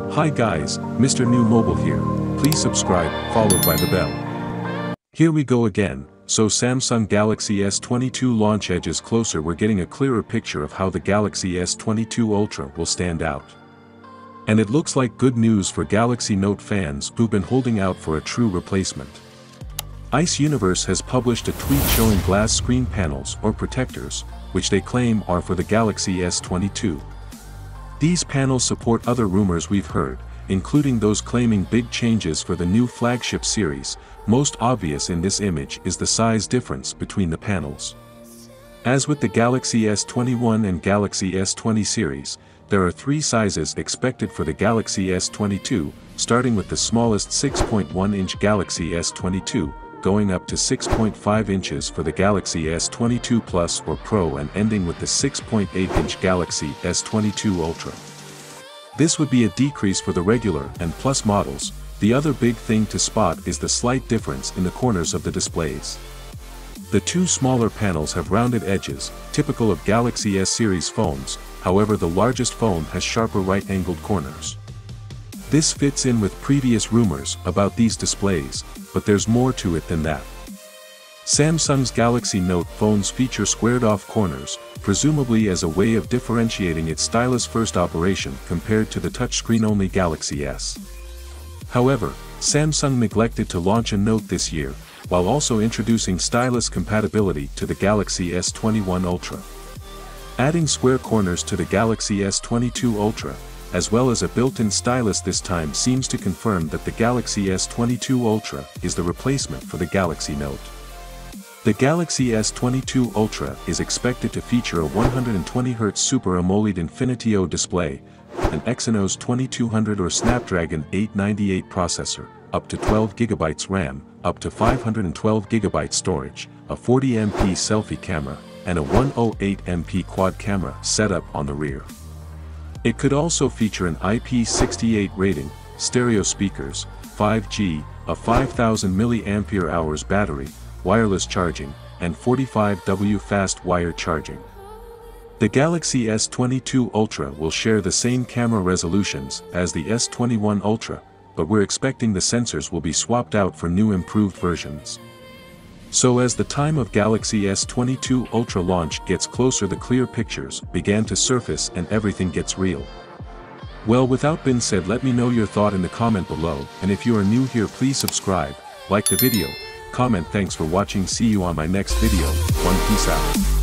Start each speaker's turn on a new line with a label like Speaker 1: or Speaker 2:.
Speaker 1: Hi guys, Mr. New Mobile here. Please subscribe, followed by the bell. Here we go again. So Samsung Galaxy S22 launch edges closer, we're getting a clearer picture of how the Galaxy S22 Ultra will stand out. And it looks like good news for Galaxy Note fans who've been holding out for a true replacement. Ice Universe has published a tweet showing glass screen panels or protectors, which they claim are for the Galaxy S22. These panels support other rumors we've heard, including those claiming big changes for the new flagship series. Most obvious in this image is the size difference between the panels. As with the Galaxy S21 and Galaxy S20 series, there are three sizes expected for the Galaxy S22, starting with the smallest 6.1-inch Galaxy S22, going up to 6.5 inches for the Galaxy S22 Plus or Pro and ending with the 6.8-inch Galaxy S22 Ultra. This would be a decrease for the regular and Plus models. The other big thing to spot is the slight difference in the corners of the displays. The two smaller panels have rounded edges, typical of Galaxy S series phones, however the largest phone has sharper right-angled corners. This fits in with previous rumors about these displays, but there's more to it than that. Samsung's Galaxy Note phones feature squared-off corners, presumably as a way of differentiating its stylus-first operation compared to the touchscreen-only Galaxy S. However, Samsung neglected to launch a Note this year, while also introducing stylus compatibility to the Galaxy S21 Ultra. Adding square corners to the Galaxy S22 Ultra, as well as a built-in stylus this time, seems to confirm that the Galaxy S22 Ultra is the replacement for the Galaxy Note. The Galaxy S22 Ultra is expected to feature a 120Hz Super AMOLED Infinity-O display, an Exynos 2200 or Snapdragon 898 processor, up to 12GB RAM, up to 512GB storage, a 40MP selfie camera, and a 108MP quad camera setup on the rear. It could also feature an IP68 rating, stereo speakers, 5G, a 5000 mAh battery, wireless charging, and 45W fast wire charging. The Galaxy S22 Ultra will share the same camera resolutions as the S21 Ultra, but we're expecting the sensors will be swapped out for new improved versions. So as the time of Galaxy S22 Ultra launch gets closer, the clear pictures began to surface and everything gets real. Well, without being said, let me know your thought in the comment below, and if you are new here, please subscribe, like the video, comment. Thanks for watching. See you on my next video. Peace out.